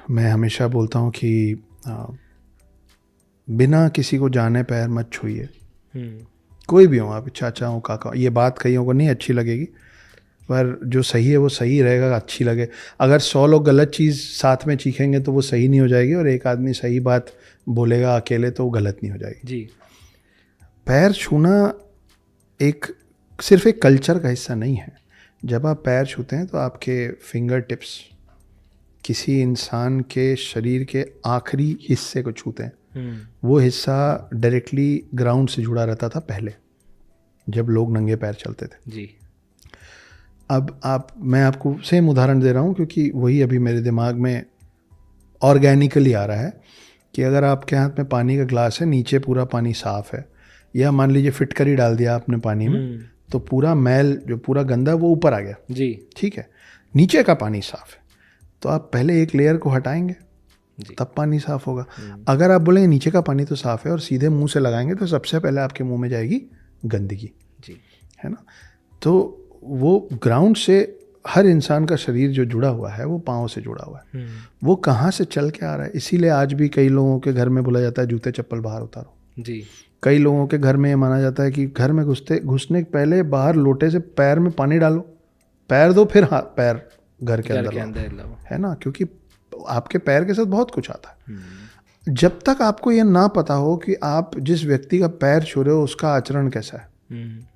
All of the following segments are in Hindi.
मैं हमेशा बोलता हूँ कि बिना किसी को जाने पैर मत छूइए। कोई भी हो, आप चाचा हो, काका हो। ये बात कईयों को नहीं अच्छी लगेगी, पर जो सही है वो सही रहेगा, अच्छी लगे। अगर 100 लोग गलत चीज़ साथ में चीखेंगे तो वो सही नहीं हो जाएगी, और एक आदमी सही बात बोलेगा अकेले तो वो गलत नहीं हो जाएगी जी। पैर छूना सिर्फ एक कल्चर का हिस्सा नहीं है। जब आप पैर छूते हैं तो आपके फिंगर टिप्स किसी इंसान के शरीर के आखिरी हिस्से को छूते हैं। वो हिस्सा डायरेक्टली ग्राउंड से जुड़ा रहता था पहले, जब लोग नंगे पैर चलते थे। जी। अब मैं आपको सेम उदाहरण दे रहा हूँ क्योंकि वही अभी मेरे दिमाग में ऑर्गेनिकली आ रहा है कि अगर आपके हाथ में पानी का ग्लास है, नीचे पूरा पानी साफ है, या मान लीजिए फिटकरी डाल दिया आपने पानी में, तो पूरा मैल जो पूरा गंदा वो ऊपर आ गया। जी। ठीक है, नीचे का पानी साफ है, तो आप पहले एक लेयर को हटाएंगे तब पानी साफ होगा। अगर आप बोलेंगे नीचे का पानी तो साफ है और सीधे मुंह से लगाएंगे तो सबसे पहले आपके मुंह में जाएगी गंदगी। जी। है ना? तो वो ग्राउंड से हर इंसान का शरीर जो जुड़ा हुआ है वो पाँव से जुड़ा हुआ है। वो कहाँ से चल के आ रहा है। इसीलिए आज भी कई लोगों के घर में बोला जाता है जूते चप्पल बाहर उतारो। जी। कई लोगों के घर में ये माना जाता है कि घर में घुसने के पहले बाहर लोटे से पैर में पानी डालो, पैर दो, फिर पैर घर के अंदर लाओ। है ना? क्योंकि आपके पैर के साथ बहुत कुछ आता है। जब तक आपको ये ना पता हो कि आप जिस व्यक्ति का पैर छू रहे हो उसका आचरण कैसा है,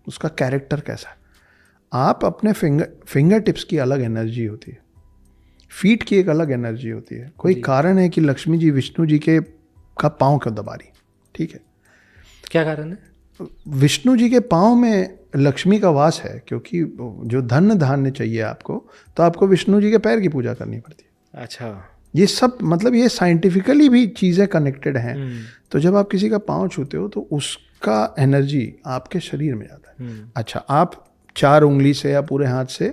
उसका कैरेक्टर कैसा है, आप अपने फिंगर टिप्स की अलग एनर्जी होती है, फीट की एक अलग एनर्जी होती है। कोई कारण है कि लक्ष्मी जी विष्णु जी के का पाँव क्यों दबा रही? ठीक है, क्या कारण है? विष्णु जी के पाँव में लक्ष्मी का वास है, क्योंकि जो धन धान्य चाहिए आपको, तो आपको विष्णु जी के पैर की पूजा करनी पड़ती है। अच्छा। ये सब मतलब ये साइंटिफिकली भी चीज़ें कनेक्टेड हैं। तो जब आप किसी का पाँव छूते हो तो उसका एनर्जी आपके शरीर में जाता है। अच्छा, आप 4 उंगली से या पूरे हाथ से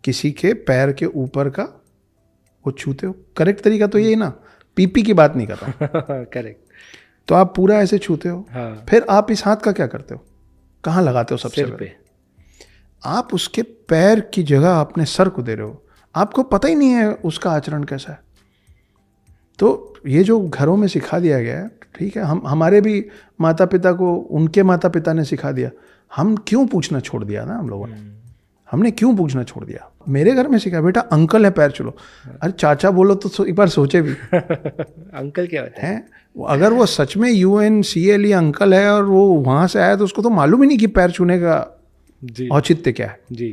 किसी के पैर के ऊपर का वो छूते हो, करेक्ट तरीका तो यही ना, पीपी की बात नहीं कर रहा। करेक्ट। तो आप पूरा ऐसे छूते हो। हाँ। फिर आप इस हाथ का क्या करते हो, कहाँ लगाते हो? सबसे पहले आप उसके पैर की जगह अपने सर को दे रहे हो। आपको पता ही नहीं है उसका आचरण कैसा है। तो ये जो घरों में सिखा दिया गया है, ठीक है, हमारे भी माता पिता को उनके माता पिता ने सिखा दिया, हम क्यों पूछना छोड़ दिया ना, हम लोगों ने, हमने क्यों पूछना छोड़ दिया। मेरे घर में सिखा, बेटा अंकल है पैर छू। अरे चाचा बोलो तो एक बार सोचे भी। अंकल क्या होता है? अगर वो सच में UNCLE अंकल है और वो वहां से आया तो उसको तो मालूम ही नहीं कि पैर छूने का औचित्य क्या है। जी।